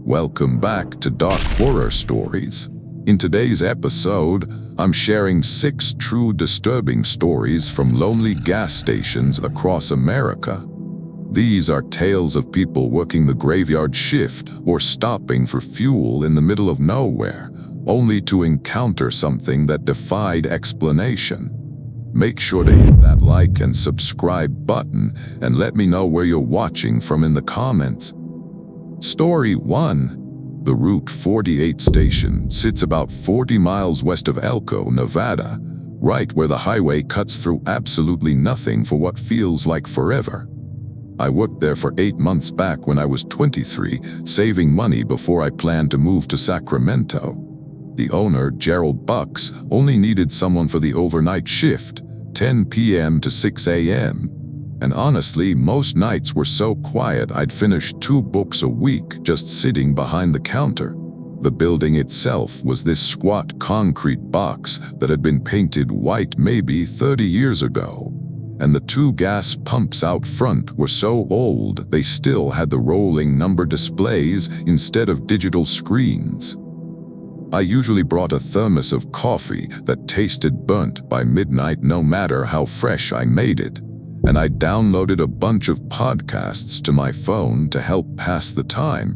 Welcome back to Dark Horror Stories. In today's episode, I'm sharing 6 true disturbing stories from lonely gas stations across America. These are tales of people working the graveyard shift or stopping for fuel in the middle of nowhere, only to encounter something that defied explanation. Make sure to hit that like and subscribe button and let me know where you're watching from in the comments. Story 1. The Route 48 station sits about 40 miles west of Elko, Nevada, right where the highway cuts through absolutely nothing for what feels like forever. I worked there for 8 months back when I was 23, saving money before I planned to move to Sacramento. The owner, Gerald Bucks, only needed someone for the overnight shift, 10 p.m. to 6 a.m. And honestly, most nights were so quiet I'd finish 2 books a week just sitting behind the counter. The building itself was this squat concrete box that had been painted white maybe 30 years ago. And the 2 gas pumps out front were so old they still had the rolling number displays instead of digital screens. I usually brought a thermos of coffee that tasted burnt by midnight no matter how fresh I made it. And I downloaded a bunch of podcasts to my phone to help pass the time.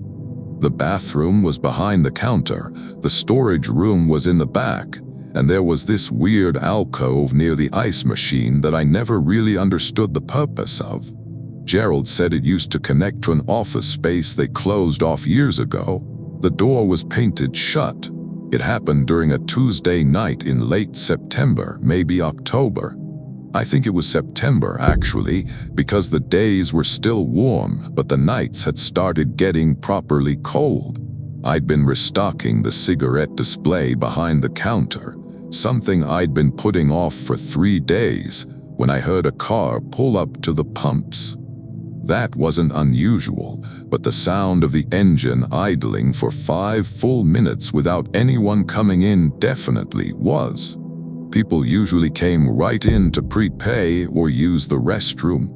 The bathroom was behind the counter, the storage room was in the back, and there was this weird alcove near the ice machine that I never really understood the purpose of. Gerald said it used to connect to an office space they closed off years ago. The door was painted shut. It happened during a Tuesday night in late September, maybe October. I think it was September, actually, because the days were still warm, but the nights had started getting properly cold. I'd been restocking the cigarette display behind the counter, something I'd been putting off for 3 days, when I heard a car pull up to the pumps. That wasn't unusual, but the sound of the engine idling for 5 full minutes without anyone coming in definitely was. People usually came right in to prepay or use the restroom.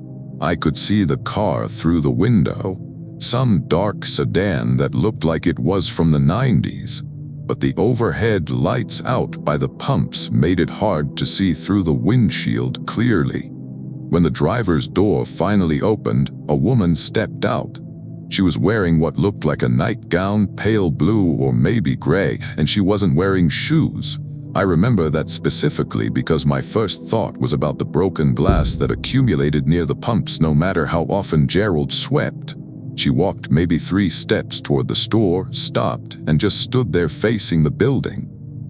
I could see the car through the window, some dark sedan that looked like it was from the 90s, but the overhead lights out by the pumps made it hard to see through the windshield clearly. When the driver's door finally opened, a woman stepped out. She was wearing what looked like a nightgown, pale blue or maybe gray, and she wasn't wearing shoes. I remember that specifically because my first thought was about the broken glass that accumulated near the pumps no matter how often Gerald swept. She walked maybe 3 steps toward the store, stopped, and just stood there facing the building.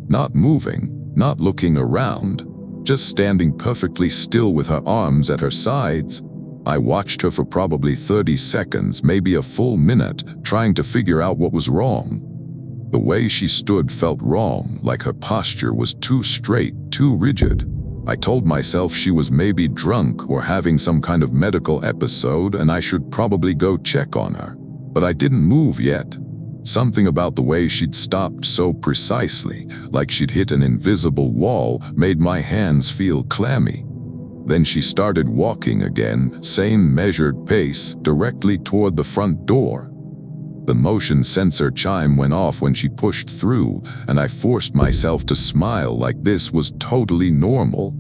Not moving, not looking around, just standing perfectly still with her arms at her sides. I watched her for probably 30 seconds, maybe a full minute, trying to figure out what was wrong. The way she stood felt wrong, like her posture was too straight, too rigid. I told myself she was maybe drunk or having some kind of medical episode and I should probably go check on her. But I didn't move yet. Something about the way she'd stopped so precisely, like she'd hit an invisible wall, made my hands feel clammy. Then she started walking again, same measured pace, directly toward the front door. The motion sensor chime went off when she pushed through, and I forced myself to smile like this was totally normal.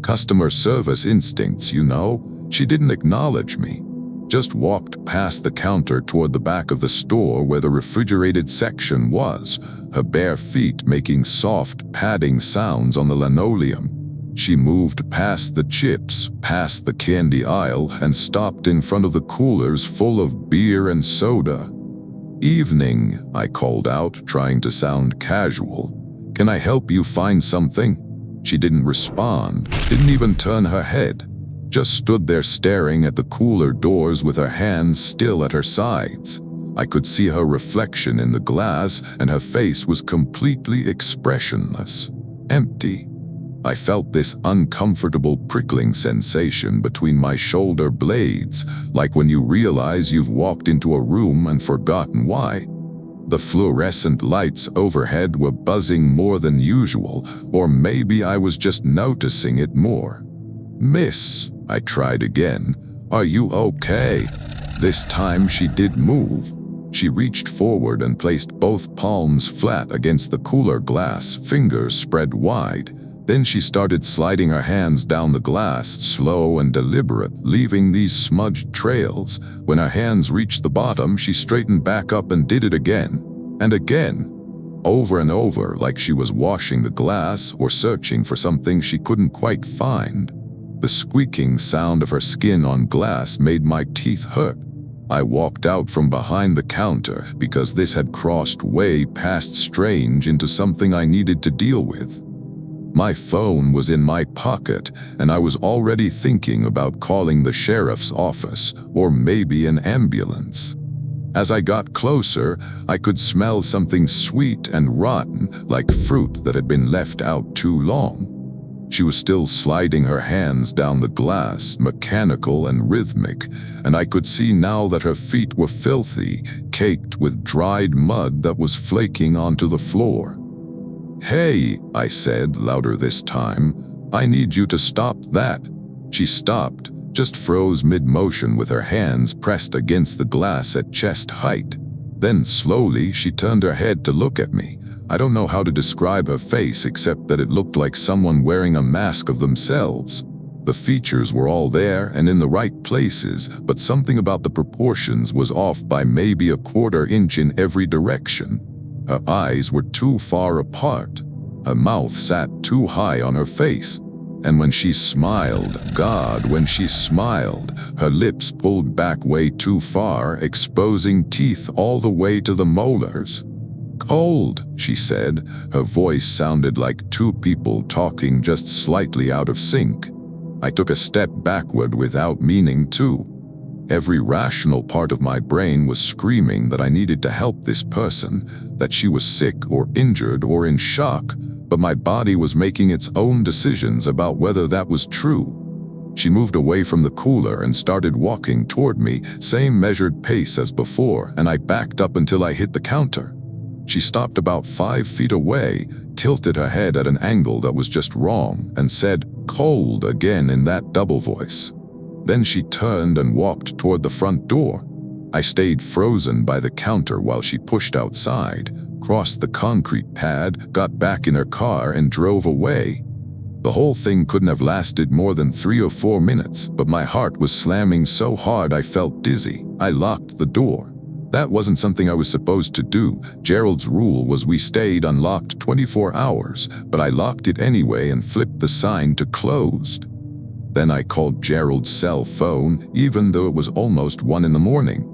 Customer service instincts, you know. She didn't acknowledge me, just walked past the counter toward the back of the store where the refrigerated section was, her bare feet making soft, padding sounds on the linoleum. She moved past the chips, past the candy aisle, and stopped in front of the coolers full of beer and soda. "Evening," I called out, trying to sound casual. "Can I help you find something?" She didn't respond, didn't even turn her head, just stood there staring at the cooler doors with her hands still at her sides. I could see her reflection in the glass, and her face was completely expressionless, empty. I felt this uncomfortable prickling sensation between my shoulder blades, like when you realize you've walked into a room and forgotten why. The fluorescent lights overhead were buzzing more than usual, or maybe I was just noticing it more. "Miss," I tried again, "are you okay?" This time she did move. She reached forward and placed both palms flat against the cooler glass, fingers spread wide. Then she started sliding her hands down the glass, slow and deliberate, leaving these smudged trails. When her hands reached the bottom, she straightened back up and did it again. And again. Over and over, like she was washing the glass or searching for something she couldn't quite find. The squeaking sound of her skin on glass made my teeth hurt. I walked out from behind the counter because this had crossed way past strange into something I needed to deal with. My phone was in my pocket, and I was already thinking about calling the sheriff's office or maybe an ambulance. As I got closer, I could smell something sweet and rotten, like fruit that had been left out too long. She was still sliding her hands down the glass, mechanical and rhythmic, and I could see now that her feet were filthy, caked with dried mud that was flaking onto the floor. "Hey," I said, louder this time, "I need you to stop that." She stopped, just froze mid-motion with her hands pressed against the glass at chest height. Then slowly she turned her head to look at me. I don't know how to describe her face except that it looked like someone wearing a mask of themselves. The features were all there and in the right places, but something about the proportions was off by maybe a quarter inch in every direction. Her eyes were too far apart. Her mouth sat too high on her face. And when she smiled, God, when she smiled, her lips pulled back way too far, exposing teeth all the way to the molars. "Cold," she said. Her voice sounded like two people talking just slightly out of sync. I took a step backward without meaning to. Every rational part of my brain was screaming that I needed to help this person, that she was sick or injured or in shock, but my body was making its own decisions about whether that was true. She moved away from the cooler and started walking toward me, same measured pace as before, and I backed up until I hit the counter. She stopped about 5 feet away, tilted her head at an angle that was just wrong, and said, "Cold," again in that double voice. Then she turned and walked toward the front door. I stayed frozen by the counter while she pushed outside, crossed the concrete pad, got back in her car, and drove away. The whole thing couldn't have lasted more than 3 or 4 minutes, but my heart was slamming so hard I felt dizzy. I locked the door. That wasn't something I was supposed to do. Gerald's rule was we stayed unlocked 24 hours, but I locked it anyway and flipped the sign to closed. Then I called Gerald's cell phone, even though it was almost 1 in the morning.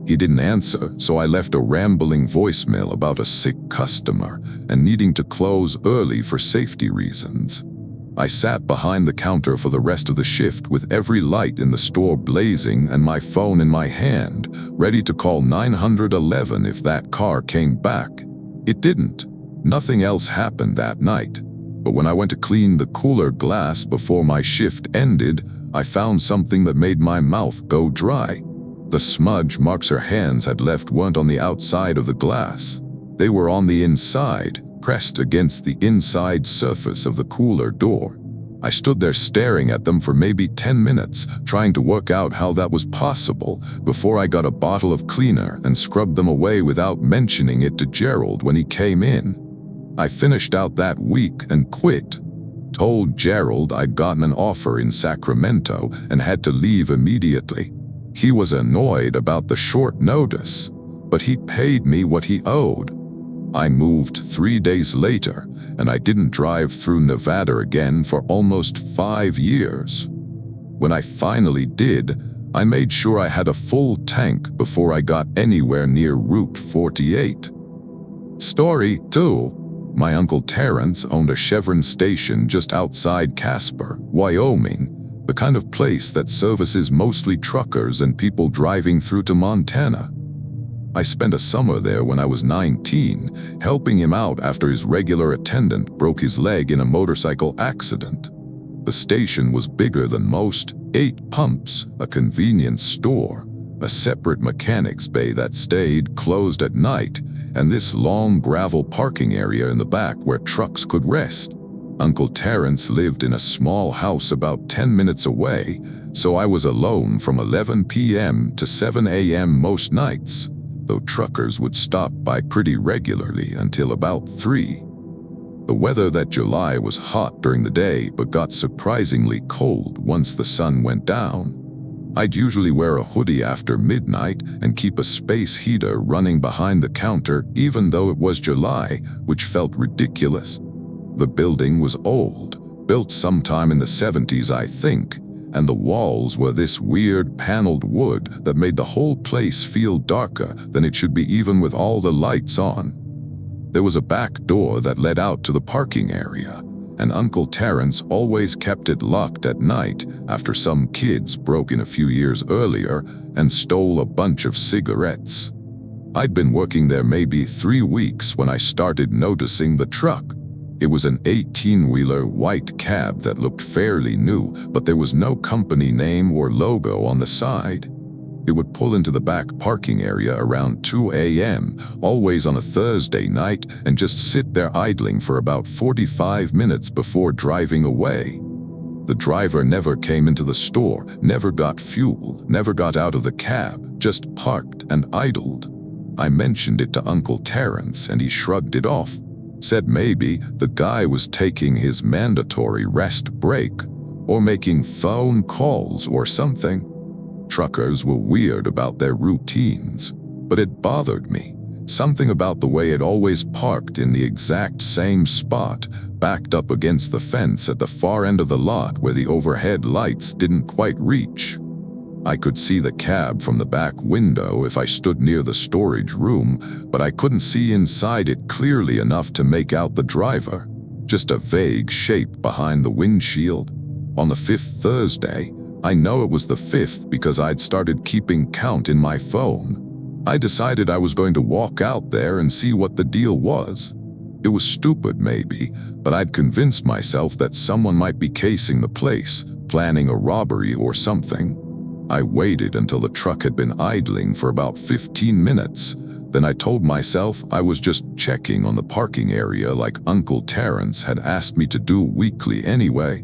He didn't answer, so I left a rambling voicemail about a sick customer and needing to close early for safety reasons. I sat behind the counter for the rest of the shift with every light in the store blazing and my phone in my hand, ready to call 911 if that car came back. It didn't. Nothing else happened that night. But when I went to clean the cooler glass before my shift ended, I found something that made my mouth go dry. The smudge marks her hands had left weren't on the outside of the glass. They were on the inside, pressed against the inside surface of the cooler door. I stood there staring at them for maybe 10 minutes, trying to work out how that was possible, before I got a bottle of cleaner and scrubbed them away without mentioning it to Gerald when he came in. I finished out that week and quit. Told Gerald I'd gotten an offer in Sacramento and had to leave immediately. He was annoyed about the short notice, but he paid me what he owed. I moved 3 days later, and I didn't drive through Nevada again for almost 5 years. When I finally did, I made sure I had a full tank before I got anywhere near Route 48. Story 2. My Uncle Terrence owned a Chevron station just outside Casper, Wyoming, the kind of place that services mostly truckers and people driving through to Montana. I spent a summer there when I was 19, helping him out after his regular attendant broke his leg in a motorcycle accident. The station was bigger than most, 8 pumps, a convenience store, a separate mechanics bay that stayed closed at night, and this long gravel parking area in the back where trucks could rest. Uncle Terrence lived in a small house about 10 minutes away, so I was alone from 11 p.m. to 7 a.m. most nights. though truckers would stop by pretty regularly until about 3. The weather that July was hot during the day but got surprisingly cold once the sun went down. I'd usually wear a hoodie after midnight and keep a space heater running behind the counter even though it was July, which felt ridiculous. The building was old, built sometime in the 70s I think, and the walls were this weird paneled wood that made the whole place feel darker than it should be even with all the lights on. There was a back door that led out to the parking area, and Uncle Terence always kept it locked at night after some kids broke in a few years earlier and stole a bunch of cigarettes. I'd been working there maybe 3 weeks when I started noticing the truck. It was an 18-wheeler white cab that looked fairly new, but there was no company name or logo on the side. It would pull into the back parking area around 2 a.m., always on a Thursday night, and just sit there idling for about 45 minutes before driving away. The driver never came into the store, never got fuel, never got out of the cab, just parked and idled. I mentioned it to Uncle Terence and he shrugged it off, said maybe the guy was taking his mandatory rest break or making phone calls or something. Truckers were weird about their routines, but it bothered me. Something about the way it always parked in the exact same spot, backed up against the fence at the far end of the lot where the overhead lights didn't quite reach. I could see the cab from the back window if I stood near the storage room, but I couldn't see inside it clearly enough to make out the driver, just a vague shape behind the windshield. On the 5th Thursday, I know it was the 5th because I'd started keeping count in my phone. I decided I was going to walk out there and see what the deal was. It was stupid maybe, but I'd convinced myself that someone might be casing the place, planning a robbery or something. I waited until the truck had been idling for about 15 minutes. Then I told myself I was just checking on the parking area like Uncle Terence had asked me to do weekly anyway.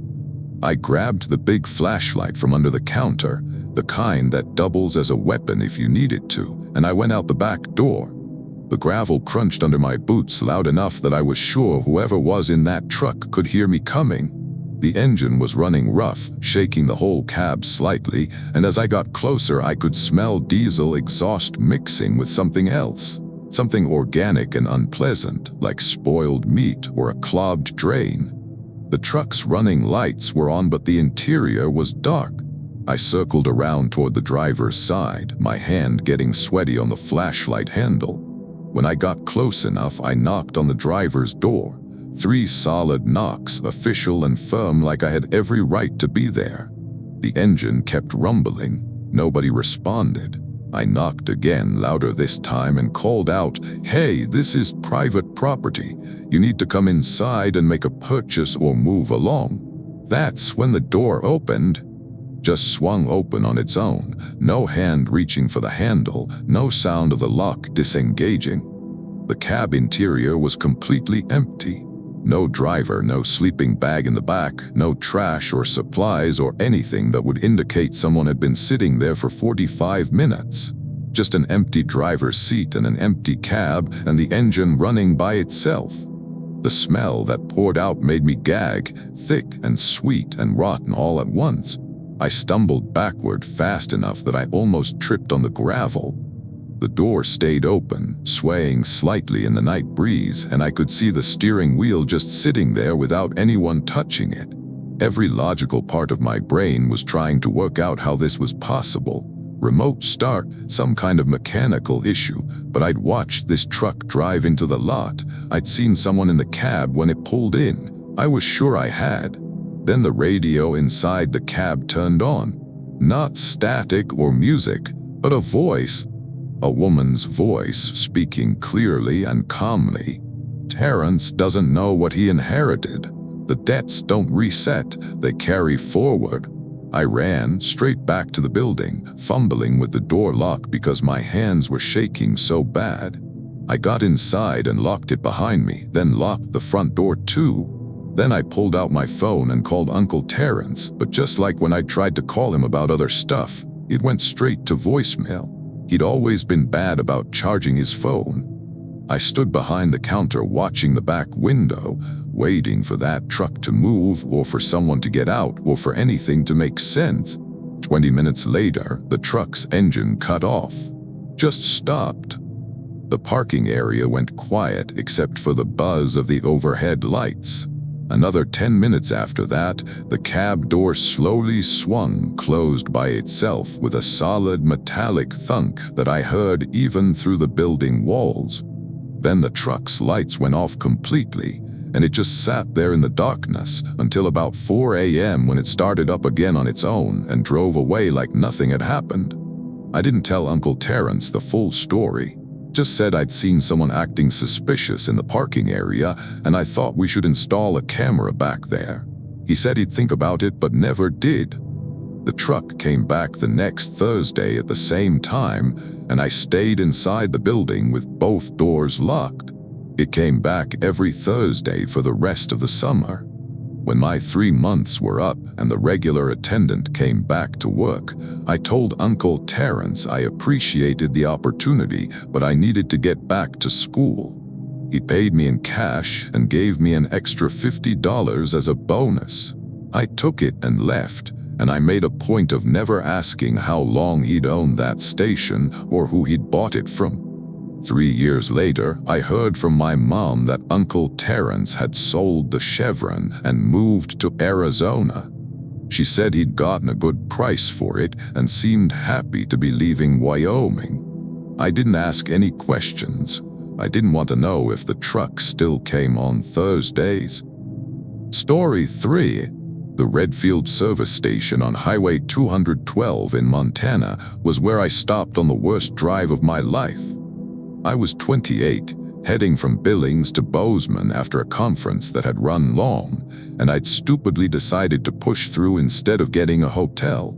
I grabbed the big flashlight from under the counter, the kind that doubles as a weapon if you need it to, and I went out the back door. The gravel crunched under my boots loud enough that I was sure whoever was in that truck could hear me coming. The engine was running rough, shaking the whole cab slightly, and as I got closer I could smell diesel exhaust mixing with something else. Something organic and unpleasant, like spoiled meat or a clogged drain. The truck's running lights were on, but the interior was dark. I circled around toward the driver's side, my hand getting sweaty on the flashlight handle. When I got close enough, I knocked on the driver's door. 3 solid knocks, official and firm like I had every right to be there. The engine kept rumbling. Nobody responded. I knocked again, louder this time, and called out, "Hey, this is private property. You need to come inside and make a purchase or move along." That's when the door opened. Just swung open on its own, no hand reaching for the handle, no sound of the lock disengaging. The cab interior was completely empty. No driver, no sleeping bag in the back, no trash or supplies or anything that would indicate someone had been sitting there for 45 minutes. Just an empty driver's seat and an empty cab and the engine running by itself. The smell that poured out made me gag, thick and sweet and rotten all at once. I stumbled backward fast enough that I almost tripped on the gravel. The door stayed open, swaying slightly in the night breeze, and I could see the steering wheel just sitting there without anyone touching it. Every logical part of my brain was trying to work out how this was possible. Remote start, some kind of mechanical issue, but I'd watched this truck drive into the lot. I'd seen someone in the cab when it pulled in. I was sure I had. Then the radio inside the cab turned on. Not static or music, but a voice. A woman's voice, speaking clearly and calmly. "Terence doesn't know what he inherited. The debts don't reset, they carry forward." I ran straight back to the building, fumbling with the door lock because my hands were shaking so bad. I got inside and locked it behind me, then locked the front door too. Then I pulled out my phone and called Uncle Terence, but just like when I tried to call him about other stuff, it went straight to voicemail. He'd always been bad about charging his phone. I stood behind the counter watching the back window, waiting for that truck to move or for someone to get out or for anything to make sense. 20 minutes later, the truck's engine cut off. Just stopped. The parking area went quiet except for the buzz of the overhead lights. Another 10 minutes after that, the cab door slowly swung closed by itself with a solid metallic thunk that I heard even through the building walls. Then the truck's lights went off completely, and it just sat there in the darkness until about 4 a.m. when it started up again on its own and drove away like nothing had happened. I didn't tell Uncle Terrence the full story, just said I'd seen someone acting suspicious in the parking area and I thought we should install a camera back there. He said he'd think about it but never did. The truck came back the next Thursday at the same time, and I stayed inside the building with both doors locked. It came back every Thursday for the rest of the summer. When my 3 months were up and the regular attendant came back to work, I told Uncle Terrence I appreciated the opportunity, but I needed to get back to school. He paid me in cash and gave me an extra $50 as a bonus. I took it and left, and I made a point of never asking how long he'd owned that station or who he'd bought it from. 3 years later, I heard from my mom that Uncle Terrence had sold the Chevron and moved to Arizona. She said he'd gotten a good price for it and seemed happy to be leaving Wyoming. I didn't ask any questions. I didn't want to know if the truck still came on Thursdays. Story 3. The Redfield service station on Highway 212 in Montana was where I stopped on the worst drive of my life. I was 28, heading from Billings to Bozeman after a conference that had run long, and I'd stupidly decided to push through instead of getting a hotel.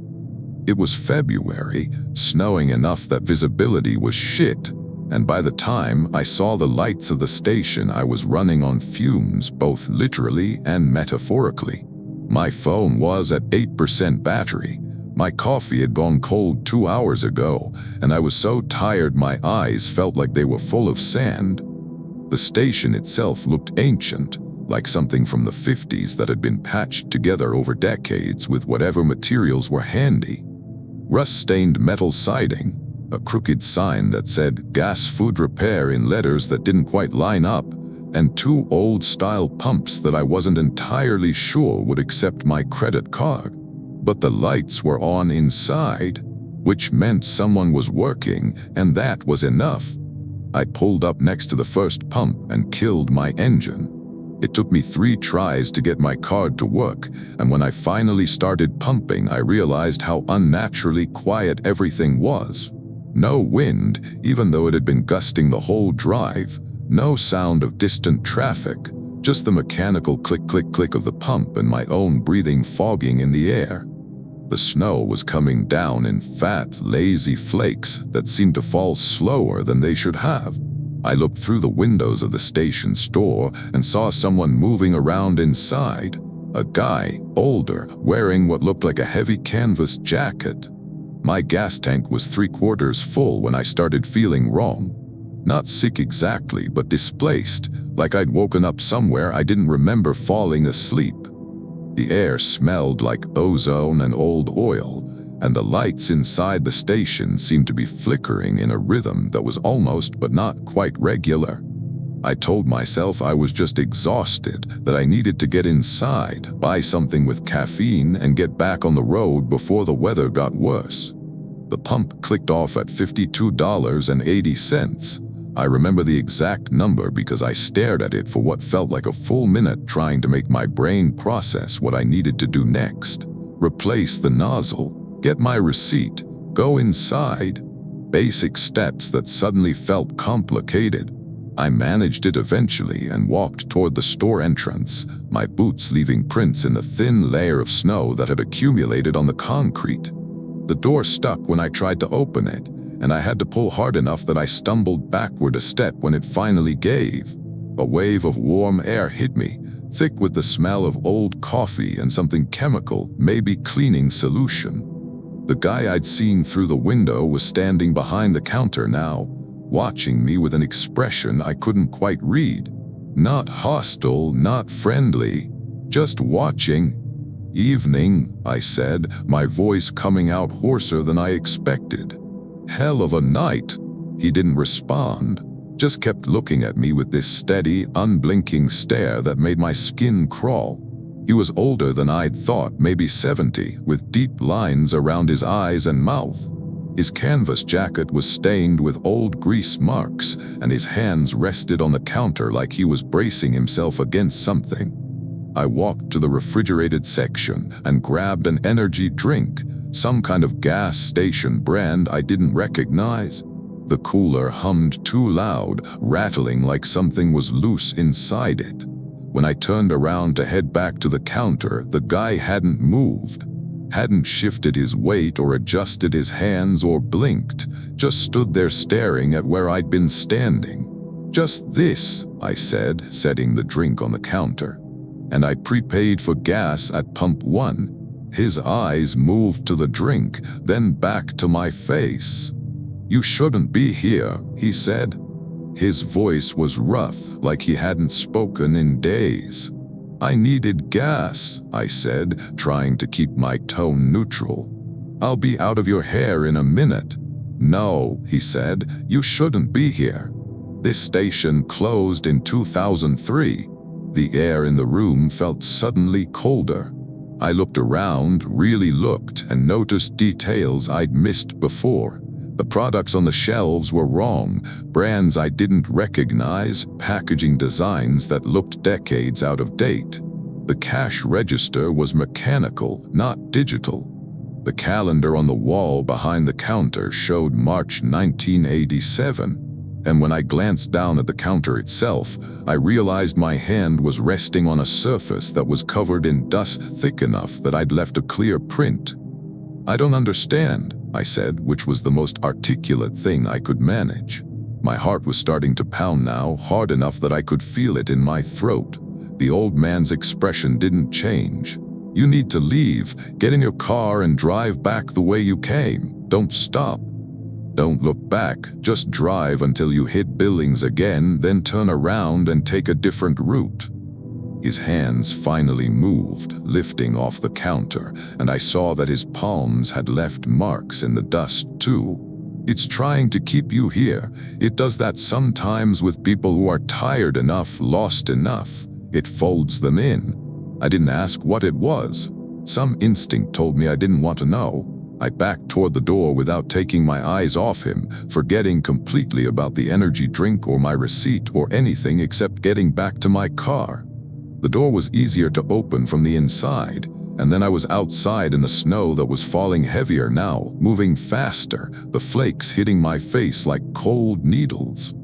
It was February, snowing enough that visibility was shit, and by the time I saw the lights of the station, I was running on fumes, both literally and metaphorically. My phone was at 8% battery. My coffee had gone cold 2 hours ago, and I was so tired my eyes felt like they were full of sand. The station itself looked ancient, like something from the 50s that had been patched together over decades with whatever materials were handy. Rust-stained metal siding, a crooked sign that said gas food repair in letters that didn't quite line up, and 2 old-style pumps that I wasn't entirely sure would accept my credit card. But the lights were on inside, which meant someone was working, and that was enough. I pulled up next to the first pump and killed my engine. It took me 3 tries to get my card to work, and when I finally started pumping, I realized how unnaturally quiet everything was. No wind, even though it had been gusting the whole drive. No sound of distant traffic, just the mechanical click-click-click of the pump and my own breathing fogging in the air. The snow was coming down in fat, lazy flakes that seemed to fall slower than they should have. I looked through the windows of the station store and saw someone moving around inside. A guy, older, wearing what looked like a heavy canvas jacket. My gas tank was 3/4 full when I started feeling wrong. Not sick exactly, but displaced, like I'd woken up somewhere I didn't remember falling asleep. The air smelled like ozone and old oil, and the lights inside the station seemed to be flickering in a rhythm that was almost but not quite regular. I told myself I was just exhausted, that I needed to get inside, buy something with caffeine, and get back on the road before the weather got worse. The pump clicked off at $52.80. I remember the exact number because I stared at it for what felt like a full minute trying to make my brain process what I needed to do next. Replace the nozzle, get my receipt, go inside. Basic steps that suddenly felt complicated. I managed it eventually and walked toward the store entrance, my boots leaving prints in the thin layer of snow that had accumulated on the concrete. The door stuck when I tried to open it, and I had to pull hard enough that I stumbled backward a step when it finally gave. A wave of warm air hit me, thick with the smell of old coffee and something chemical, maybe cleaning solution. The guy I'd seen through the window was standing behind the counter now, watching me with an expression I couldn't quite read. Not hostile, not friendly, just watching. "Evening," I said, my voice coming out hoarser than I expected. "Hell of a night." He didn't respond, just kept looking at me with this steady, unblinking stare that made my skin crawl. He was older than I'd thought, maybe 70, with deep lines around his eyes and mouth. His canvas jacket was stained with old grease marks, and his hands rested on the counter like he was bracing himself against something. I walked to the refrigerated section and grabbed an energy drink, some kind of gas station brand I didn't recognize. The cooler hummed too loud, rattling like something was loose inside it. When I turned around to head back to the counter, the guy hadn't moved, hadn't shifted his weight or adjusted his hands or blinked, just stood there staring at where I'd been standing. "Just this," I said, setting the drink on the counter. "And I prepaid for gas at pump 1. His eyes moved to the drink, then back to my face. "You shouldn't be here," he said. His voice was rough, like he hadn't spoken in days. "I needed gas," I said, trying to keep my tone neutral. "I'll be out of your hair in a minute." "No," he said, "you shouldn't be here. This station closed in 2003. The air in the room felt suddenly colder. I looked around, really looked, and noticed details I'd missed before. The products on the shelves were wrong, brands I didn't recognize, packaging designs that looked decades out of date. The cash register was mechanical, not digital. The calendar on the wall behind the counter showed March 1987, and when I glanced down at the counter itself, I realized my hand was resting on a surface that was covered in dust thick enough that I'd left a clear print. "I don't understand," I said, which was the most articulate thing I could manage. My heart was starting to pound now, hard enough that I could feel it in my throat. The old man's expression didn't change. "You need to leave. Get in your car and drive back the way you came. Don't stop. Don't look back. Just drive until you hit Billings again, then turn around and take a different route." His hands finally moved, lifting off the counter, and I saw that his palms had left marks in the dust too. "It's trying to keep you here. It does that sometimes with people who are tired enough, lost enough. It folds them in." I didn't ask what it was. Some instinct told me I didn't want to know. I backed toward the door without taking my eyes off him, forgetting completely about the energy drink or my receipt or anything except getting back to my car. The door was easier to open from the inside, and then I was outside in the snow that was falling heavier now, moving faster, the flakes hitting my face like cold needles.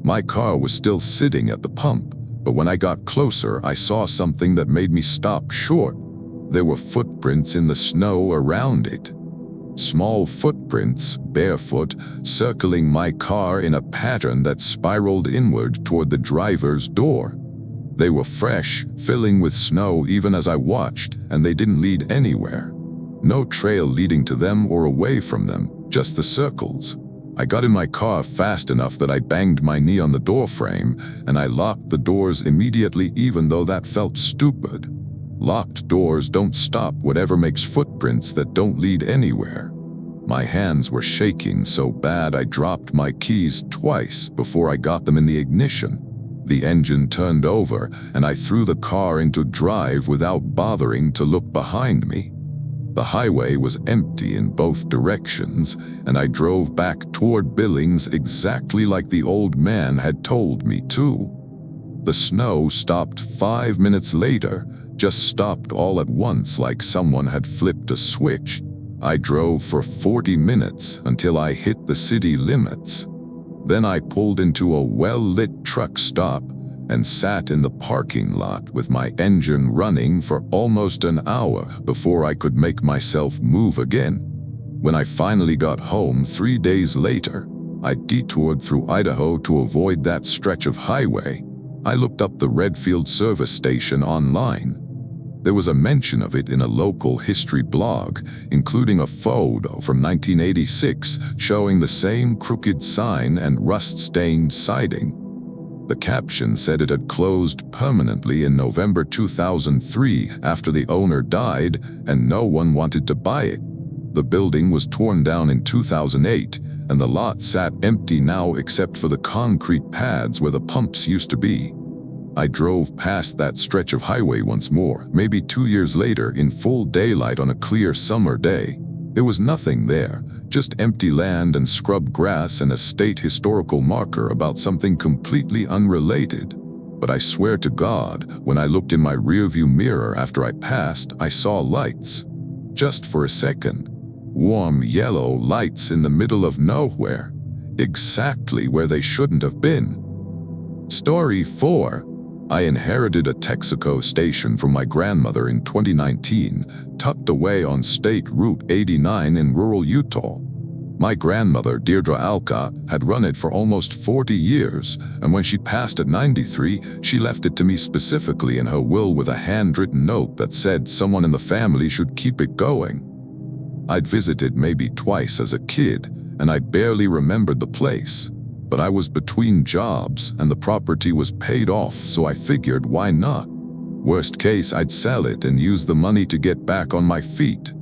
My car was still sitting at the pump, but when I got closer, I saw something that made me stop short. There were footprints in the snow around it. Small footprints, barefoot, circling my car in a pattern that spiraled inward toward the driver's door. They were fresh, filling with snow even as I watched, and they didn't lead anywhere. No trail leading to them or away from them, just the circles. I got in my car fast enough that I banged my knee on the doorframe, and I locked the doors immediately even though that felt stupid. Locked doors don't stop whatever makes footprints that don't lead anywhere. My hands were shaking so bad I dropped my keys twice before I got them in the ignition. The engine turned over, and I threw the car into drive without bothering to look behind me. The highway was empty in both directions, and I drove back toward Billings exactly like the old man had told me to. The snow stopped 5 minutes later, just stopped all at once like someone had flipped a switch. I drove for 40 minutes until I hit the city limits. Then I pulled into a well-lit truck stop and sat in the parking lot with my engine running for almost an hour before I could make myself move again. When I finally got home 3 days later, I detoured through Idaho to avoid that stretch of highway. I looked up the Redfield service station online. There was a mention of it in a local history blog, including a photo from 1986 showing the same crooked sign and rust-stained siding. The caption said it had closed permanently in November 2003 after the owner died and no one wanted to buy it. The building was torn down in 2008 and the lot sat empty now except for the concrete pads where the pumps used to be. I drove past that stretch of highway once more, maybe 2 years later, in full daylight on a clear summer day. There was nothing there, just empty land and scrub grass and a state historical marker about something completely unrelated. But I swear to God, when I looked in my rearview mirror after I passed, I saw lights. Just for a second. Warm yellow lights in the middle of nowhere. Exactly where they shouldn't have been. Story 4. I inherited a Texaco station from my grandmother in 2019, tucked away on State Route 89 in rural Utah. My grandmother, Deirdre Alcott, had run it for almost 40 years, and when she passed at 93, she left it to me specifically in her will with a handwritten note that said someone in the family should keep it going. I'd visited maybe twice as a kid, and I barely remembered the place. But I was between jobs and the property was paid off, so I figured why not? Worst case, I'd sell it and use the money to get back on my feet.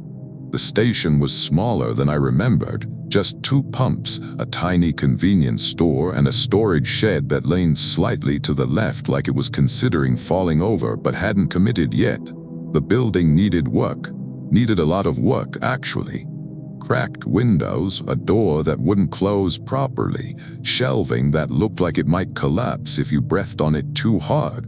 The station was smaller than I remembered, just 2 pumps, a tiny convenience store and a storage shed that leaned slightly to the left like it was considering falling over but hadn't committed yet. The building needed work. Needed a lot of work, actually. Cracked windows, a door that wouldn't close properly, shelving that looked like it might collapse if you breathed on it too hard.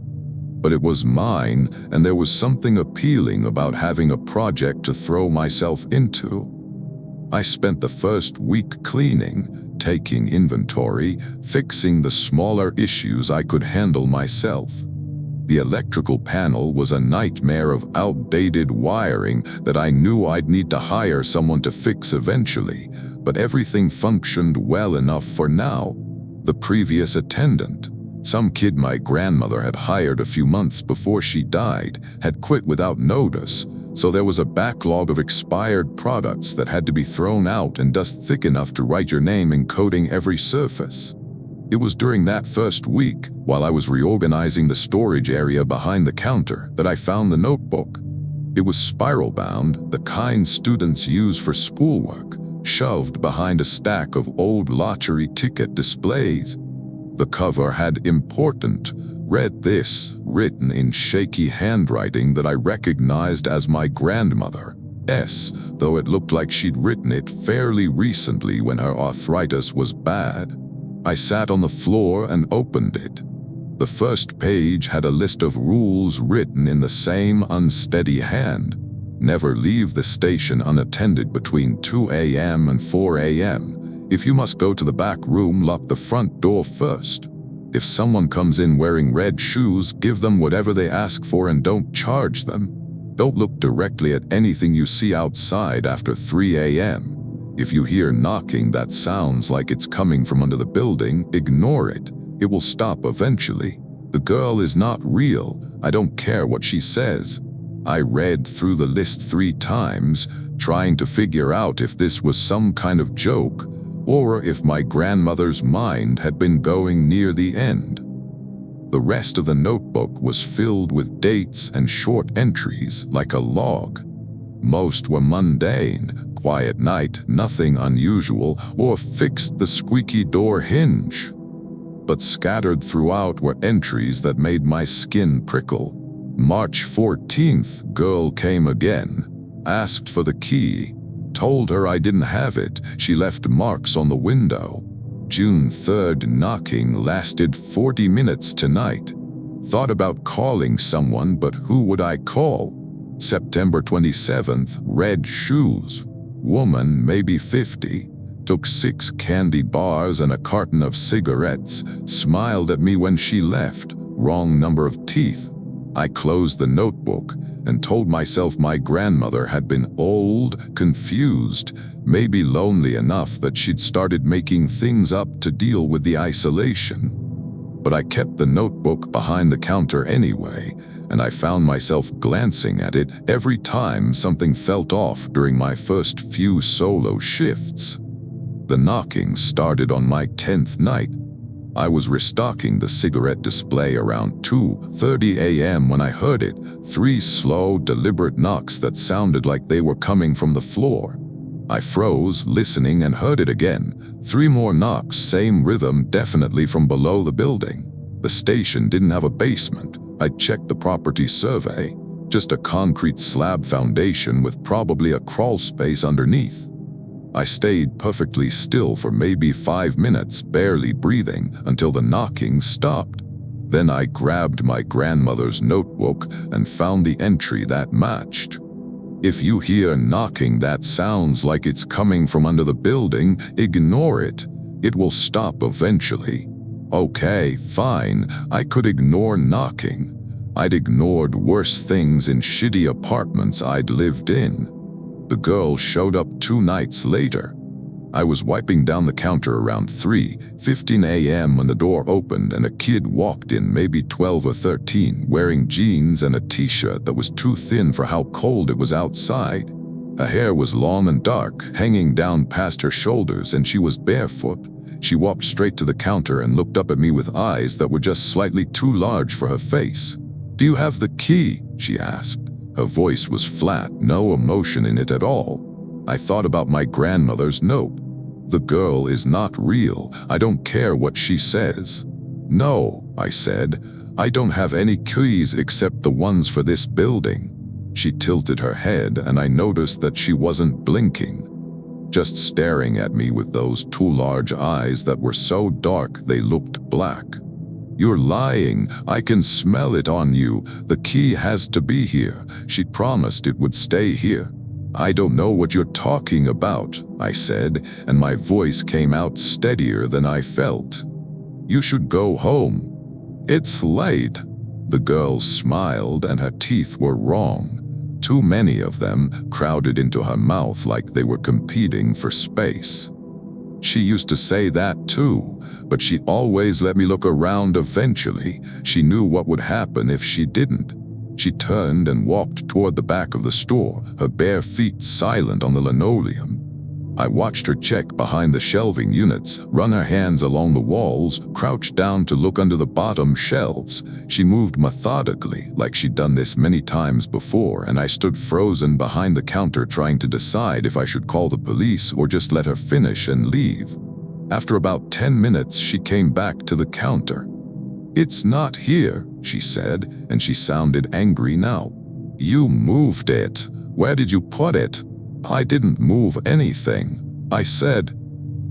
But it was mine, and there was something appealing about having a project to throw myself into. I spent the first week cleaning, taking inventory, fixing the smaller issues I could handle myself. The electrical panel was a nightmare of outdated wiring that I knew I'd need to hire someone to fix eventually, but everything functioned well enough for now. The previous attendant, some kid my grandmother had hired a few months before she died, had quit without notice, so there was a backlog of expired products that had to be thrown out and dust thick enough to write your name in coating every surface. It was during that first week, while I was reorganizing the storage area behind the counter, that I found the notebook. It was spiral-bound, the kind students use for schoolwork, shoved behind a stack of old lottery ticket displays. The cover had important, "Read this," written in shaky handwriting that I recognized as my grandmother's, though it looked like she'd written it fairly recently when her arthritis was bad. I sat on the floor and opened it. The first page had a list of rules written in the same unsteady hand. Never leave the station unattended between 2 a.m. and 4 a.m. If you must go to the back room, lock the front door first. If someone comes in wearing red shoes, give them whatever they ask for and don't charge them. Don't look directly at anything you see outside after 3 a.m. If you hear knocking that sounds like it's coming from under the building, ignore it. It will stop eventually. The girl is not real. I don't care what she says. I read through the list 3 times, trying to figure out if this was some kind of joke, or if my grandmother's mind had been going near the end. The rest of the notebook was filled with dates and short entries like a log. Most were mundane, quiet night, nothing unusual, or fixed the squeaky door hinge. But scattered throughout were entries that made my skin prickle. March 14th, girl came again, asked for the key, told her I didn't have it, she left marks on the window. June 3rd, knocking lasted 40 minutes tonight. Thought about calling someone, but who would I call? September 27th, red shoes. Woman, maybe 50, took 6 candy bars and a carton of cigarettes, smiled at me when she left, wrong number of teeth. I closed the notebook and told myself my grandmother had been old, confused, maybe lonely enough that she'd started making things up to deal with the isolation. But I kept the notebook behind the counter anyway, and I found myself glancing at it every time something felt off during my first few solo shifts. The knocking started on my 10th night. I was restocking the cigarette display around 2:30 a.m. when I heard it, 3 slow, deliberate knocks that sounded like they were coming from the floor. I froze, listening, and heard it again. 3 more knocks, same rhythm, definitely from below the building. The station didn't have a basement. I checked the property survey. Just a concrete slab foundation with probably a crawl space underneath. I stayed perfectly still for maybe 5 minutes, barely breathing, until the knocking stopped. Then I grabbed my grandmother's notebook and found the entry that matched. If you hear knocking that sounds like it's coming from under the building, ignore it. It will stop eventually. Okay, fine, I could ignore knocking. I'd ignored worse things in shitty apartments I'd lived in. The girl showed up 2 nights later. I was wiping down the counter around 3:15 a.m. when the door opened and a kid walked in, maybe 12 or 13, wearing jeans and a t-shirt that was too thin for how cold it was outside. Her hair was long and dark, hanging down past her shoulders, and she was barefoot. She walked straight to the counter and looked up at me with eyes that were just slightly too large for her face. "Do you have the key?" she asked. Her voice was flat, no emotion in it at all. I thought about my grandmother's note. "The girl is not real. I don't care what she says." "No," I said. "I don't have any keys except the ones for this building." She tilted her head and I noticed that she wasn't blinking, just staring at me with those 2 large eyes that were so dark they looked black. "You're lying. I can smell it on you. The key has to be here. She promised it would stay here." "I don't know what you're talking about," I said, and my voice came out steadier than I felt. "You should go home. It's late." The girl smiled and her teeth were wrong. Too many of them crowded into her mouth like they were competing for space. She used to say that too, but she always let me look around eventually. She knew what would happen if she didn't. She turned and walked toward the back of the store, her bare feet silent on the linoleum. I watched her check behind the shelving units, run her hands along the walls, crouch down to look under the bottom shelves. She moved methodically, like she'd done this many times before, and I stood frozen behind the counter trying to decide if I should call the police or just let her finish and leave. After about 10 minutes, she came back to the counter. "It's not here," she said, and she sounded angry now. "You moved it. Where did you put it?" "I didn't move anything," I said.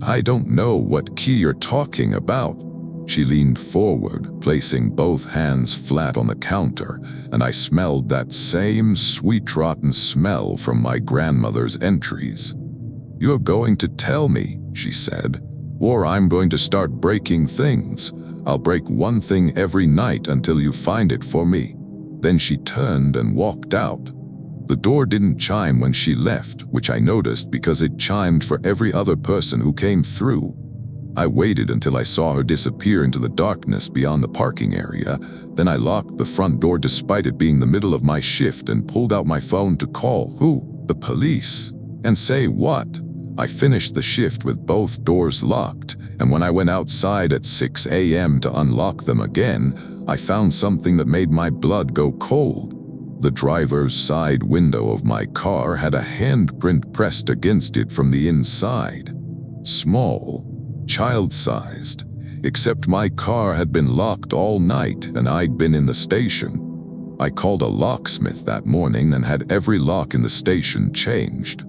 "I don't know what key you're talking about." She leaned forward, placing both hands flat on the counter, and I smelled that same sweet rotten smell from my grandmother's entries. "You're going to tell me," she said, "or I'm going to start breaking things. I'll break one thing every night until you find it for me." Then she turned and walked out. The door didn't chime when she left, which I noticed because it chimed for every other person who came through. I waited until I saw her disappear into the darkness beyond the parking area. Then I locked the front door despite it being the middle of my shift and pulled out my phone to call. Who? The police. And say what? I finished the shift with both doors locked, and when I went outside at 6 a.m. to unlock them again, I found something that made my blood go cold. The driver's side window of my car had a handprint pressed against it from the inside. Small, child-sized, except my car had been locked all night and I'd been in the station. I called a locksmith that morning and had every lock in the station changed.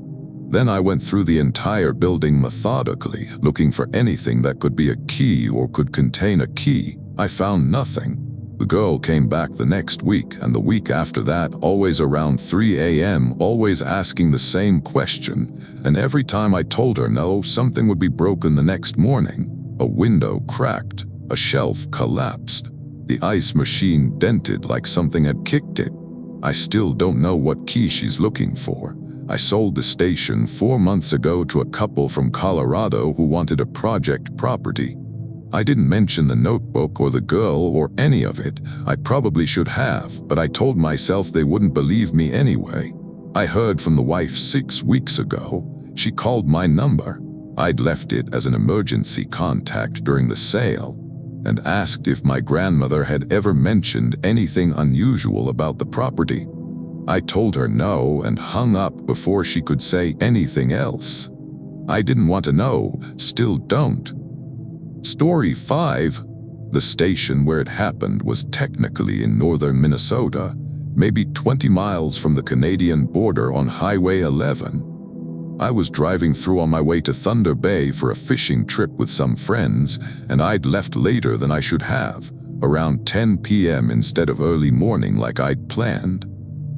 Then I went through the entire building methodically, looking for anything that could be a key or could contain a key. I found nothing. The girl came back the next week and the week after that, always around 3 a.m., always asking the same question, and every time I told her no, something would be broken the next morning. A window cracked, a shelf collapsed, the ice machine dented like something had kicked it. I still don't know what key she's looking for. I sold the station 4 months ago to a couple from Colorado who wanted a project property. I didn't mention the notebook or the girl or any of it. I probably should have, but I told myself they wouldn't believe me anyway. I heard from the wife 6 weeks ago. She called my number. I'd left it as an emergency contact during the sale, and asked if my grandmother had ever mentioned anything unusual about the property. I told her no and hung up before she could say anything else. I didn't want to know, still don't. Story 5. The station where it happened was technically in northern Minnesota, maybe 20 miles from the Canadian border on Highway 11. I was driving through on my way to Thunder Bay for a fishing trip with some friends, and I'd left later than I should have, around 10 p.m. instead of early morning like I'd planned.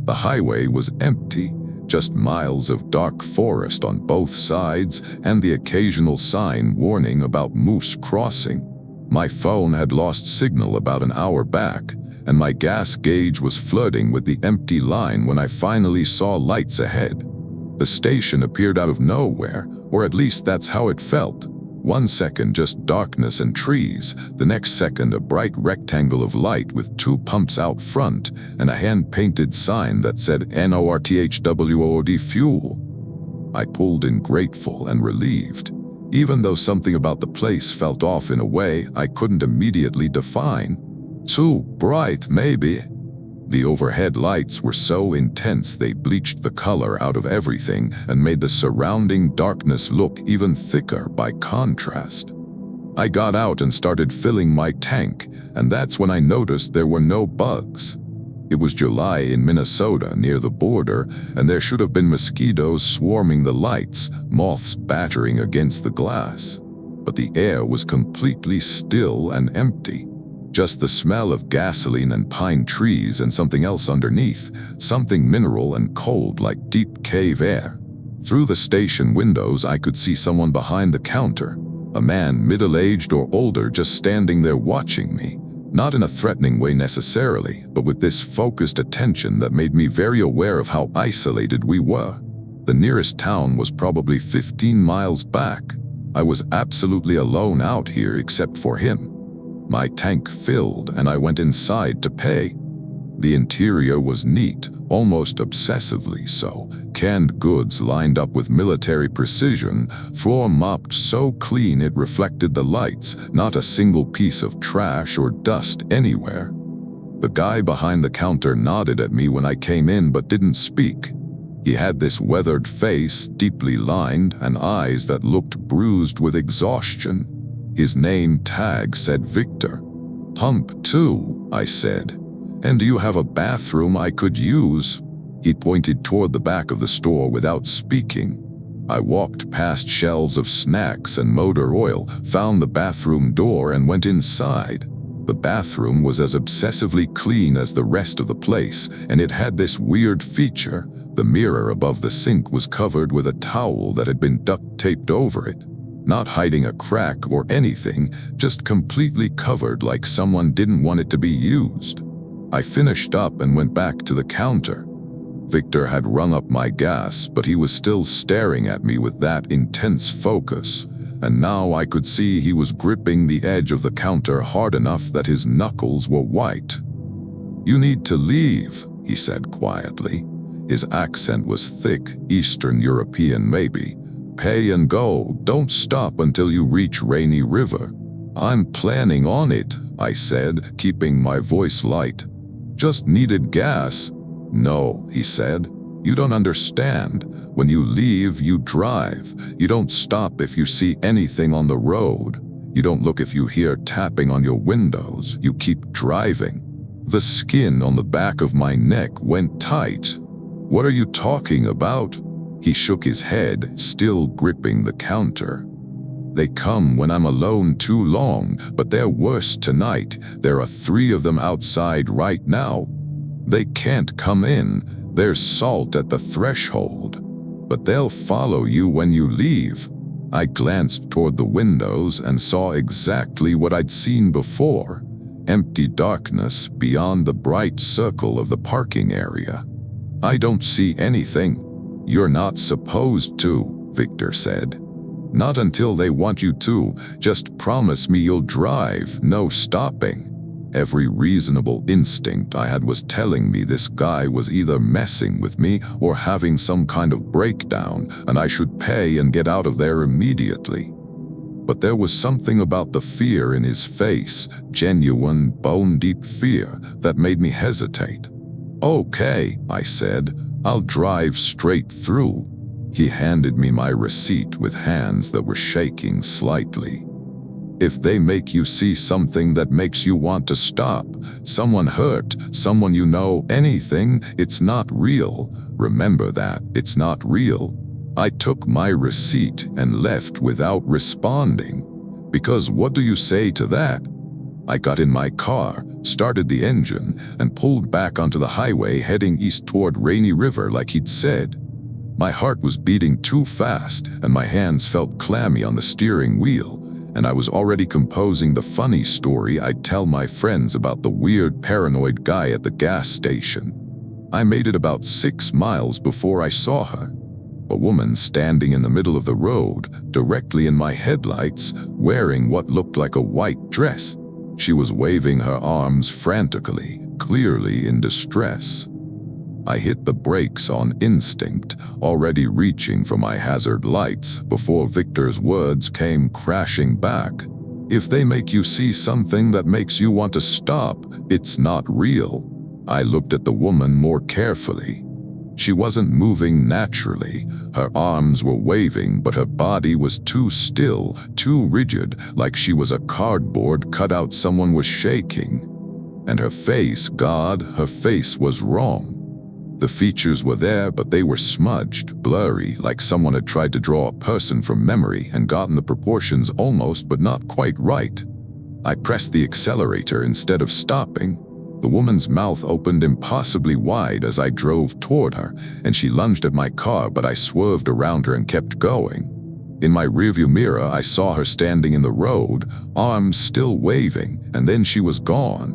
The highway was empty, just miles of dark forest on both sides and the occasional sign warning about moose crossing. My phone had lost signal about an hour back, and my gas gauge was flirting with the empty line when I finally saw lights ahead. The station appeared out of nowhere, or at least that's how it felt. 1 second just darkness and trees, the next second a bright rectangle of light with 2 pumps out front and a hand-painted sign that said NORTHWOOD fuel. I pulled in grateful and relieved, even though something about the place felt off in a way I couldn't immediately define. Too bright, maybe. The overhead lights were so intense they bleached the color out of everything and made the surrounding darkness look even thicker by contrast. I got out and started filling my tank, and that's when I noticed there were no bugs. It was July in Minnesota near the border, and there should have been mosquitoes swarming the lights, moths battering against the glass. But the air was completely still and empty. Just the smell of gasoline and pine trees and something else underneath, something mineral and cold like deep cave air. Through the station windows I could see someone behind the counter, a man middle-aged or older just standing there watching me, not in a threatening way necessarily, but with this focused attention that made me very aware of how isolated we were. The nearest town was probably 15 miles back. I was absolutely alone out here except for him. My tank filled and I went inside to pay. The interior was neat, almost obsessively so. Canned goods lined up with military precision, floor mopped so clean it reflected the lights, not a single piece of trash or dust anywhere. The guy behind the counter nodded at me when I came in but didn't speak. He had this weathered face, deeply lined, and eyes that looked bruised with exhaustion. His name tag said Victor. Pump 2, I said. And do you have a bathroom I could use? He pointed toward the back of the store without speaking. I walked past shelves of snacks and motor oil, found the bathroom door and went inside. The bathroom was as obsessively clean as the rest of the place, and it had this weird feature. The mirror above the sink was covered with a towel that had been duct-taped over it. Not hiding a crack or anything, just completely covered like someone didn't want it to be used. I finished up and went back to the counter. Victor had rung up my gas, but he was still staring at me with that intense focus, and now I could see he was gripping the edge of the counter hard enough that his knuckles were white. "You need to leave," he said quietly. His accent was thick, Eastern European maybe. "Pay and go, don't stop until you reach Rainy River." "I'm planning on it," I said, keeping my voice light. "Just needed gas." "No," he said, "you don't understand. When you leave, you drive. You don't stop if you see anything on the road. You don't look if you hear tapping on your windows. You keep driving." The skin on the back of my neck went tight. "What are you talking about?" He shook his head, still gripping the counter. "They come when I'm alone too long, but they're worse tonight. There are 3 of them outside right now. They can't come in. There's salt at the threshold. But they'll follow you when you leave." I glanced toward the windows and saw exactly what I'd seen before. Empty darkness beyond the bright circle of the parking area. "I don't see anything." "You're not supposed to," Victor said. Not until they want you to. Just promise me you'll drive, no stopping. Every reasonable instinct I had was telling me this guy was either messing with me or having some kind of breakdown, and I should pay and get out of there immediately. But there was something about the fear in his face, genuine, bone-deep fear, that made me hesitate. "Okay," I said, "I'll drive straight through." He handed me my receipt with hands that were shaking slightly. "If they make you see something that makes you want to stop, someone hurt, someone you know, anything, it's not real. Remember that, it's not real." I took my receipt and left without responding. Because what do you say to that? I got in my car, started the engine, and pulled back onto the highway heading east toward Rainy River like he'd said. My heart was beating too fast, and my hands felt clammy on the steering wheel, and I was already composing the funny story I'd tell my friends about the weird paranoid guy at the gas station. I made it about 6 miles before I saw her. A woman standing in the middle of the road, directly in my headlights, wearing what looked like a white dress. She was waving her arms frantically, clearly in distress. I hit the brakes on instinct, already reaching for my hazard lights before Victor's words came crashing back. "If they make you see something that makes you want to stop, it's not real." I looked at the woman more carefully. She wasn't moving naturally. Her arms were waving, but her body was too still, too rigid, like she was a cardboard cutout someone was shaking. And her face, God, her face was wrong. The features were there, but they were smudged, blurry, like someone had tried to draw a person from memory and gotten the proportions almost but not quite right. I pressed the accelerator instead of stopping. The woman's mouth opened impossibly wide as I drove toward her, and she lunged at my car, but I swerved around her and kept going. In my rearview mirror, I saw her standing in the road, arms still waving, and then she was gone.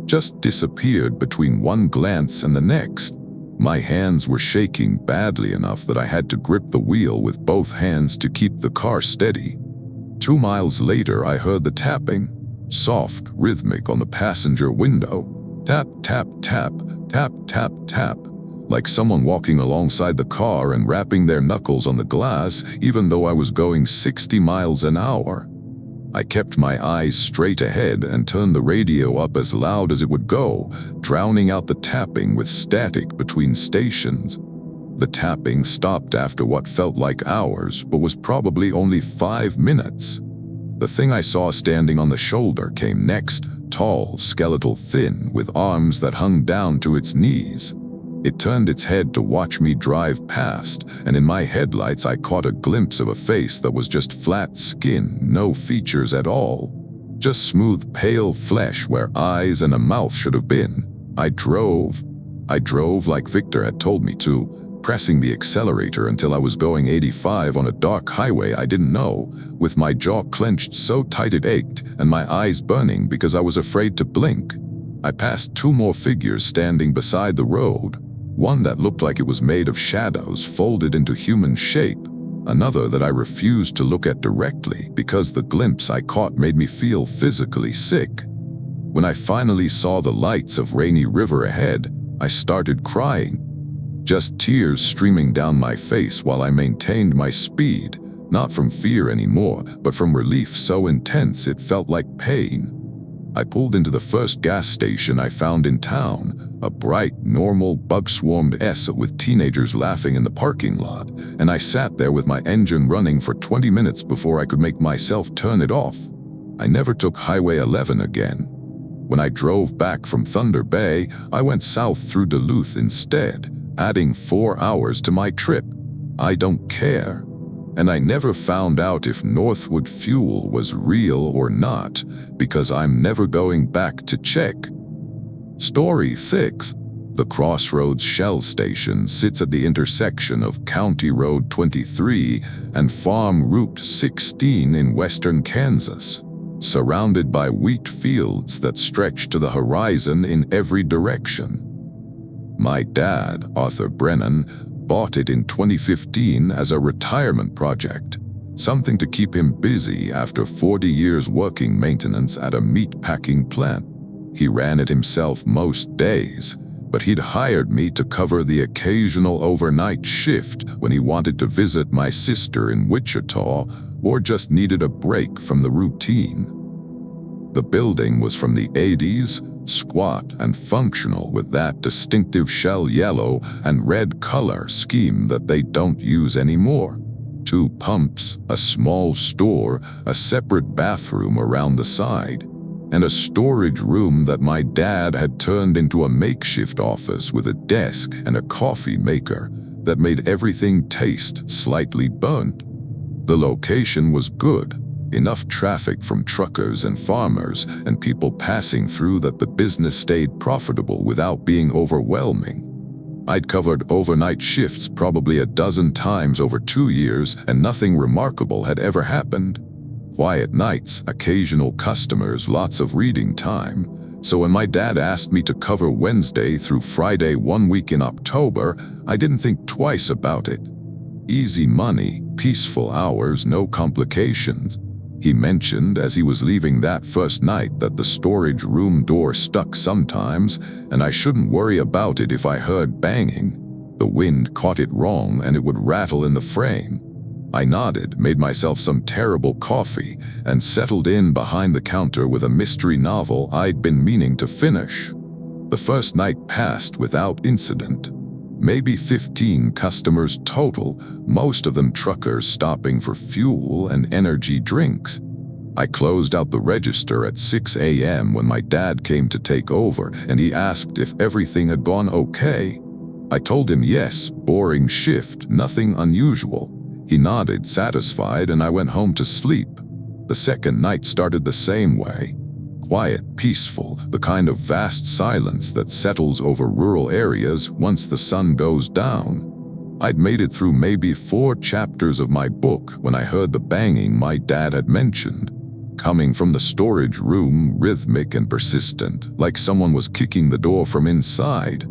Just disappeared between one glance and the next. My hands were shaking badly enough that I had to grip the wheel with both hands to keep the car steady. 2 miles later, I heard the tapping, soft, rhythmic on the passenger window. Tap, tap, tap, tap, tap, tap, like someone walking alongside the car and rapping their knuckles on the glass, even though I was going 60 miles an hour. I kept my eyes straight ahead and turned the radio up as loud as it would go, drowning out the tapping with static between stations. The tapping stopped after what felt like hours, but was probably only 5 minutes. The thing I saw standing on the shoulder came next, tall, skeletal, thin, with arms that hung down to its knees. It turned its head to watch me drive past, and in my headlights I caught a glimpse of a face that was just flat skin, no features at all. Just smooth, pale flesh where eyes and a mouth should have been. I drove like Victor had told me to, pressing the accelerator until I was going 85 on a dark highway I didn't know, with my jaw clenched so tight it ached and my eyes burning because I was afraid to blink. I passed 2 more figures standing beside the road, one that looked like it was made of shadows folded into human shape, another that I refused to look at directly because the glimpse I caught made me feel physically sick. When I finally saw the lights of Rainy River ahead, I started crying. Just tears streaming down my face while I maintained my speed, not from fear anymore, but from relief so intense it felt like pain. I pulled into the first gas station I found in town, a bright, normal, bug-swarmed S with teenagers laughing in the parking lot, and I sat there with my engine running for 20 minutes before I could make myself turn it off. I never took Highway 11 again. When I drove back from Thunder Bay, I went south through Duluth instead, adding 4 hours to my trip. I don't care. And I never found out if Northwood Fuel was real or not, because I'm never going back to check. Story 6. The Crossroads Shell Station sits at the intersection of County Road 23 and Farm Route 16 in western Kansas, surrounded by wheat fields that stretch to the horizon in every direction. My dad, Arthur Brennan, bought it in 2015 as a retirement project. Something to keep him busy after 40 years working maintenance at a meat-packing plant. He ran it himself most days, but he'd hired me to cover the occasional overnight shift when he wanted to visit my sister in Wichita or just needed a break from the routine. The building was from the 80s, squat and functional with that distinctive shell yellow and red color scheme that they don't use anymore. 2 pumps, a small store, a separate bathroom around the side, and a storage room that my dad had turned into a makeshift office with a desk and a coffee maker that made everything taste slightly burnt. The location was good, enough traffic from truckers and farmers and people passing through that the business stayed profitable without being overwhelming. I'd covered overnight shifts probably a dozen times over 2 years, and nothing remarkable had ever happened. Quiet nights, occasional customers, lots of reading time. So when my dad asked me to cover Wednesday through Friday 1 week in October, I didn't think twice about it. Easy money, peaceful hours, no complications. He mentioned as he was leaving that first night that the storage room door stuck sometimes, and I shouldn't worry about it if I heard banging. The wind caught it wrong and it would rattle in the frame. I nodded, made myself some terrible coffee, and settled in behind the counter with a mystery novel I'd been meaning to finish. The first night passed without incident. Maybe 15 customers total, most of them truckers stopping for fuel and energy drinks. I closed out the register at 6 a.m. when my dad came to take over, and he asked if everything had gone okay. I told him yes, boring shift, nothing unusual. He nodded, satisfied, and I went home to sleep. The second night started the same way. Quiet, peaceful, the kind of vast silence that settles over rural areas once the sun goes down. I'd made it through maybe 4 chapters of my book when I heard the banging my dad had mentioned. Coming from the storage room, rhythmic and persistent, like someone was kicking the door from inside.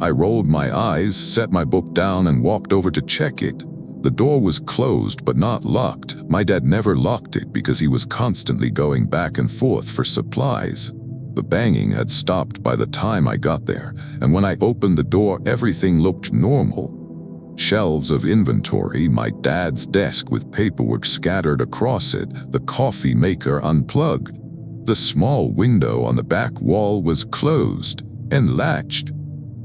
I rolled my eyes, set my book down, and walked over to check it. The door was closed but not locked. My dad never locked it because he was constantly going back and forth for supplies. The banging had stopped by the time I got there, and when I opened the door, everything looked normal. Shelves of inventory, my dad's desk with paperwork scattered across it, the coffee maker unplugged. The small window on the back wall was closed and latched.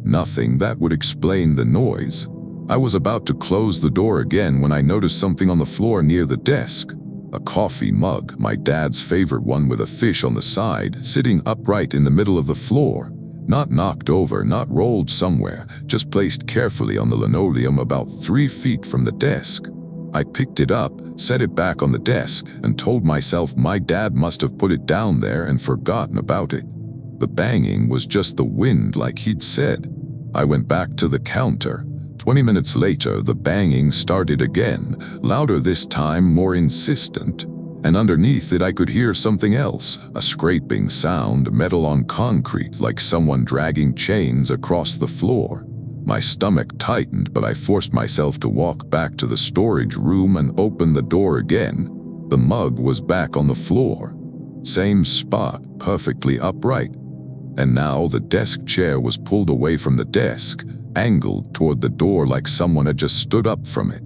Nothing that would explain the noise. I was about to close the door again when I noticed something on the floor near the desk. A coffee mug, my dad's favorite one with a fish on the side, sitting upright in the middle of the floor. Not knocked over, not rolled somewhere, just placed carefully on the linoleum about 3 feet from the desk. I picked it up, set it back on the desk, and told myself my dad must have put it down there and forgotten about it. The banging was just the wind like he'd said. I went back to the counter. 20 minutes later, the banging started again, louder this time, more insistent. And underneath it I could hear something else, a scraping sound, metal on concrete, like someone dragging chains across the floor. My stomach tightened, but I forced myself to walk back to the storage room and open the door again. The mug was back on the floor. Same spot, perfectly upright. And now the desk chair was pulled away from the desk, angled toward the door like someone had just stood up from it.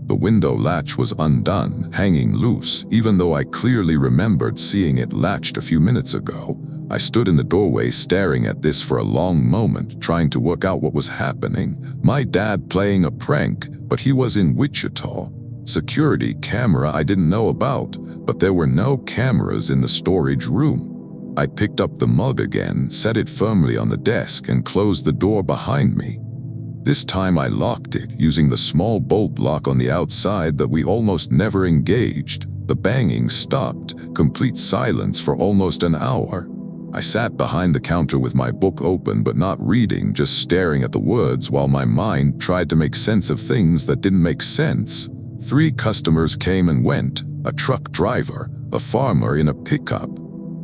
The window latch was undone, hanging loose, even though I clearly remembered seeing it latched a few minutes ago. I stood in the doorway staring at this for a long moment, trying to work out what was happening. My dad playing a prank, but he was in Wichita. Security camera I didn't know about, but there were no cameras in the storage room. I picked up the mug again, set it firmly on the desk, and closed the door behind me. This time I locked it, using the small bolt lock on the outside that we almost never engaged. The banging stopped, complete silence for almost an hour. I sat behind the counter with my book open but not reading, just staring at the words while my mind tried to make sense of things that didn't make sense. 3 customers came and went, a truck driver, a farmer in a pickup,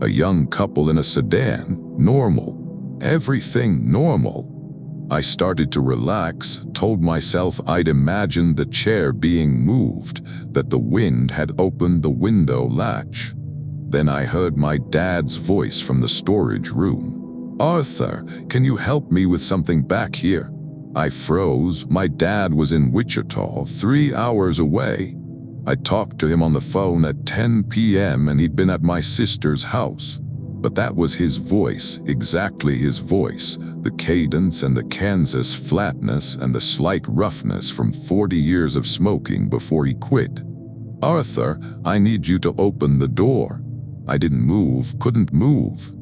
a young couple in a sedan. Normal. Everything normal. I started to relax, told myself I'd imagined the chair being moved, that the wind had opened the window latch. Then I heard my dad's voice from the storage room. "Arthur, can you help me with something back here?" I froze. My dad was in Wichita, 3 hours away. I talked to him on the phone at 10 p.m. and he'd been at my sister's house. But that was his voice, exactly his voice, the cadence and the Kansas flatness and the slight roughness from 40 years of smoking before he quit. "Arthur, I need you to open the door." I didn't move, couldn't move.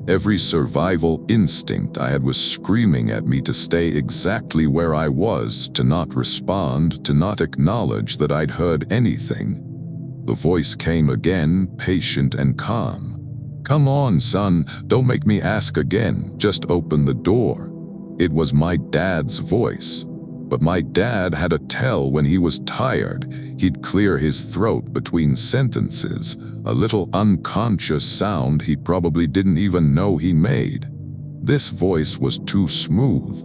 Every survival instinct I had was screaming at me to stay exactly where I was, to not respond, to not acknowledge that I'd heard anything. The voice came again, patient and calm. "Come on, son, don't make me ask again, just open the door." It was my dad's voice. But my dad had a tell when he was tired. He'd clear his throat between sentences, a little unconscious sound he probably didn't even know he made. This voice was too smooth,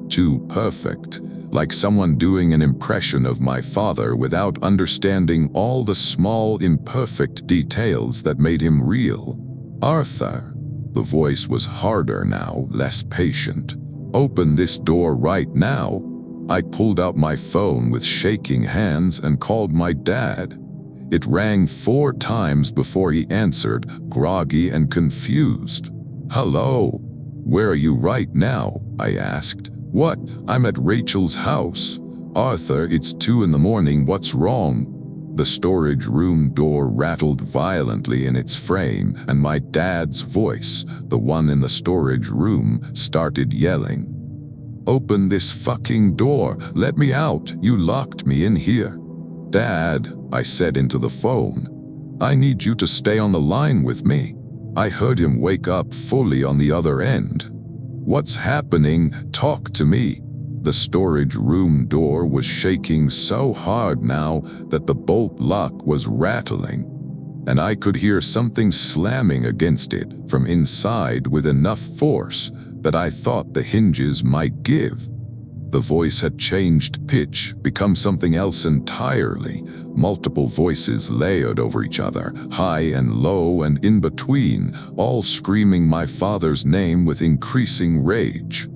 too perfect, like someone doing an impression of my father without understanding all the small, imperfect details that made him real. "Arthur." The voice was harder now, less patient. "Open this door right now." I pulled out my phone with shaking hands and called my dad. It rang 4 times before he answered, groggy and confused. "Hello? Where are you right now?" I asked. "What? I'm at Rachel's house." "Arthur, it's 2 in the morning, what's wrong?" The storage room door rattled violently in its frame, and my dad's voice, the one in the storage room, started yelling. "Open this fucking door! Let me out! You locked me in here!" "Dad," I said into the phone, "I need you to stay on the line with me." I heard him wake up fully on the other end. "What's happening? Talk to me." The storage room door was shaking so hard now that the bolt lock was rattling, and I could hear something slamming against it from inside with enough force that I thought the hinges might give. The voice had changed pitch, become something else entirely, multiple voices layered over each other, high and low and in between, all screaming my father's name with increasing rage.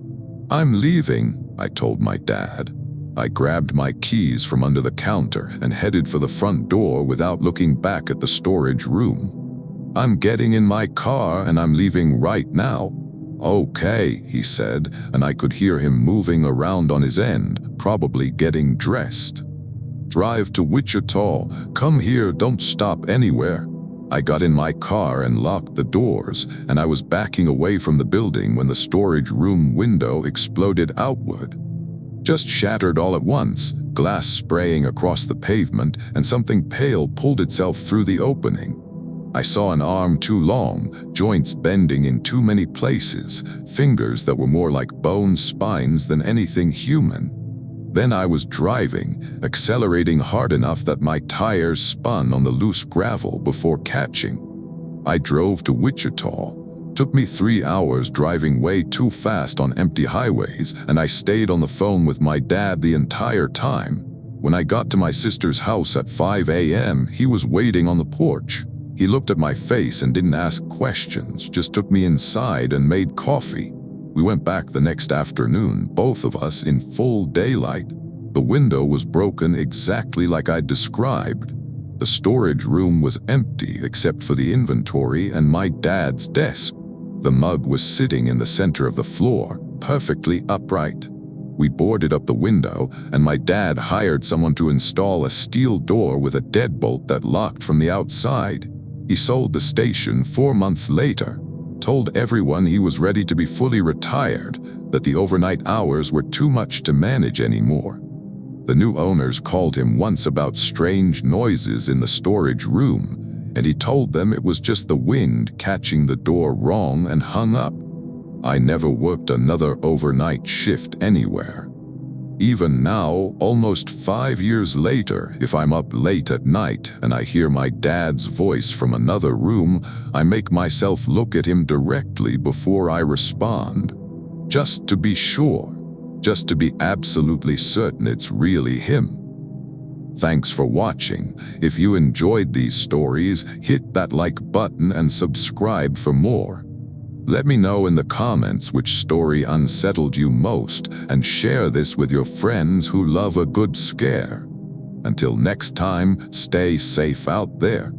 "I'm leaving," I told my dad. I grabbed my keys from under the counter and headed for the front door without looking back at the storage room. "I'm getting in my car and I'm leaving right now." "Okay," he said, and I could hear him moving around on his end, probably getting dressed. "Drive to Wichita. Come here, don't stop anywhere." I got in my car and locked the doors, and I was backing away from the building when the storage room window exploded outward. Just shattered all at once, glass spraying across the pavement, and something pale pulled itself through the opening. I saw an arm too long, joints bending in too many places, fingers that were more like bone spines than anything human. Then I was driving, accelerating hard enough that my tires spun on the loose gravel before catching. I drove to Wichita. Took me 3 hours driving way too fast on empty highways, and I stayed on the phone with my dad the entire time. When I got to my sister's house at 5 a.m., he was waiting on the porch. He looked at my face and didn't ask questions, just took me inside and made coffee. We went back the next afternoon, both of us in full daylight. The window was broken exactly like I'd described. The storage room was empty except for the inventory and my dad's desk. The mug was sitting in the center of the floor, perfectly upright. We boarded up the window, and my dad hired someone to install a steel door with a deadbolt that locked from the outside. He sold the station 4 months later. Told everyone he was ready to be fully retired, that the overnight hours were too much to manage anymore. The new owners called him once about strange noises in the storage room, and he told them it was just the wind catching the door wrong and hung up. I never worked another overnight shift anywhere. Even now, almost 5 years later, if I'm up late at night and I hear my dad's voice from another room, I make myself look at him directly before I respond, just to be sure. just to be absolutely certain it's really him. Thanks for watching. If you enjoyed these stories, hit that like button and subscribe for more. Let me know in the comments which story unsettled you most, and share this with your friends who love a good scare. Until next time, stay safe out there.